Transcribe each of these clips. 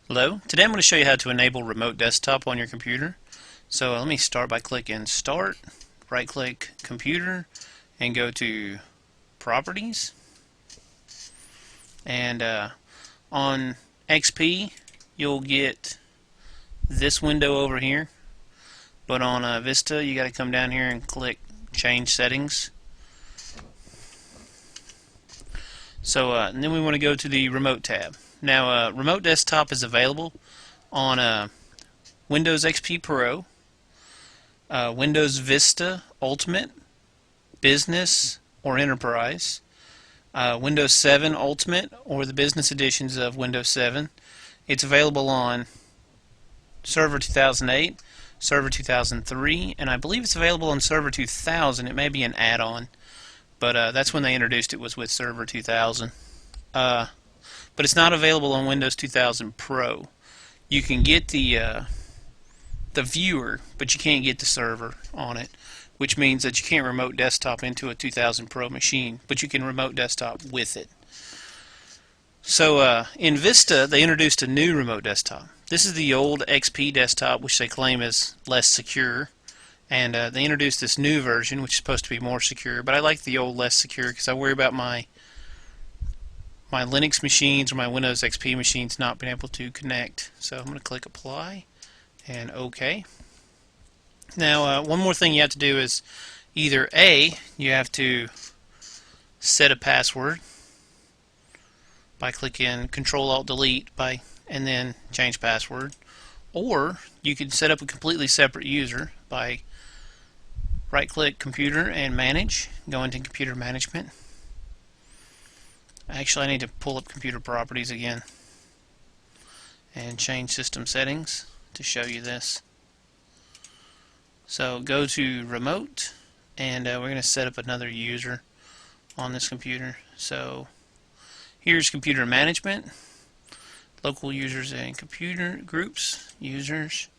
Hello, today I'm going to show you how to enable remote desktop on your computer. So let me start by clicking Start, right click Computer, and go to Properties. And on XP you'll get this window over here, but on Vista you got to come down here and click Change Settings. So and then we want to go to the Remote tab. Now Remote Desktop is available on Windows XP Pro, Windows Vista Ultimate, Business, or Enterprise, Windows 7 Ultimate, or the Business editions of Windows 7. It's available on Server 2008, Server 2003, and I believe it's available on Server 2000. It may be an add-on, but that's when they introduced it, was with Server 2000. But it's not available on Windows 2000 Pro. You can get the viewer, but you can't get the server on it, which means that you can't remote desktop into a 2000 Pro machine, but you can remote desktop with it. So in Vista, they introduced a new remote desktop. This is the old XP desktop, which they claim is less secure, and they introduced this new version, which is supposed to be more secure. But I like the old less secure because I worry about my Linux machines or my Windows XP machines not being able to connect. So I'm going to click Apply and OK. Now one more thing you have to do is either A, you have to set a password by clicking Control-Alt-Delete and then change password, or you can set up a completely separate user by right-click Computer and Manage, go into Computer Management. Actually, I need to pull up Computer Properties again and change System Settings to show you this. So go to Remote, and we're going to set up another user on this computer. So here's Computer Management, Local Users and Computer Groups, Users,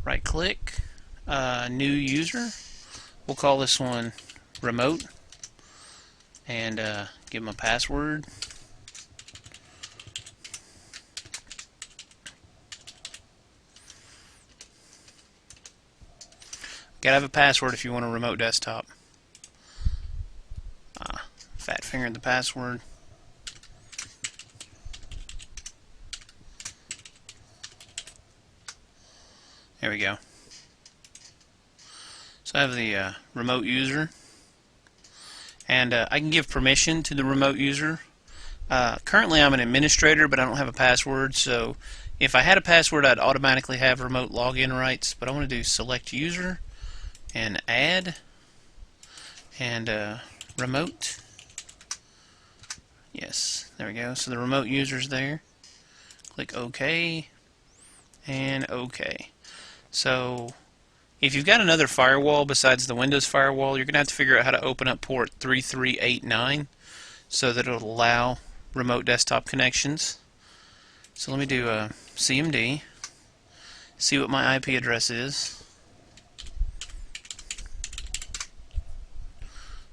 right click, New User. We'll call this one Remote, and give them a password. Gotta have a password if you want a remote desktop. Fat fingered the password. There we go. So I have the remote user, and I can give permission to the remote user. Currently I'm an administrator, but I don't have a password, so if I had a password I'd automatically have remote login rights, but I want to do select user and add and remote. Yes, there we go. So the remote user's there. Click OK and OK. So if you've got another firewall besides the Windows firewall, you're going to have to figure out how to open up port 3389 so that it'll allow remote desktop connections. So let me do a CMD, see what my IP address is.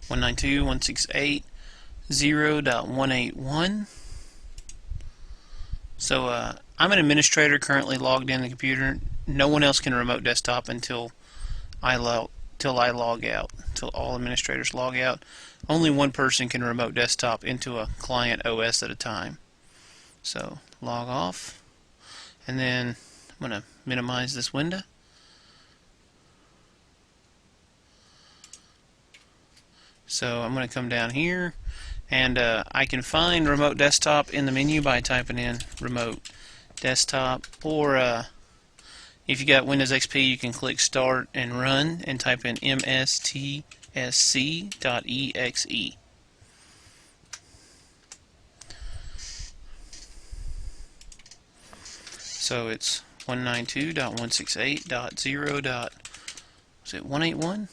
192.168.0.181. So I'm an administrator currently logged in the computer. No one else can remote desktop until I log out, until all administrators log out. Only one person can remote desktop into a client OS at a time. So log off, and then I'm going to minimize this window. So I'm going to come down here, and I can find remote desktop in the menu by typing in remote desktop, or if you got Windows XP you can click Start and Run and type in mstsc.exe. So it's 192.168.0.181?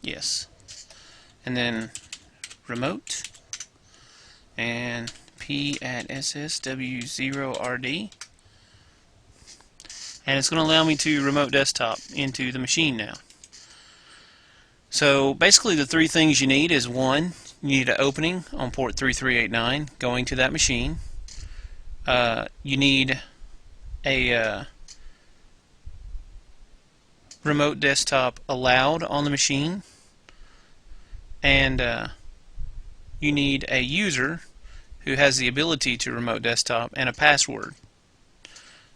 Yes. And then remote and p at ssw0rd, and it's going to allow me to remote desktop into the machine now. So basically the three things you need is, one, you need an opening on port 3389 going to that machine. You need a remote desktop allowed on the machine, and you need a user who has the ability to remote desktop and a password.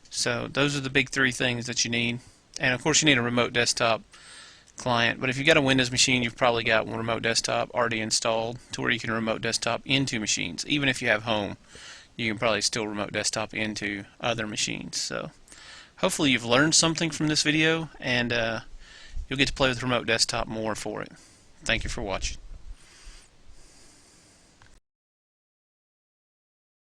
So those are the big three things that you need. And of course you need a remote desktop client, but if you've got a Windows machine, you've probably got one remote desktop already installed to where you can remote desktop into machines. Even if you have home, you can probably still remote desktop into other machines. So hopefully you've learned something from this video, and you'll get to play with remote desktop more for it. Thank you for watching.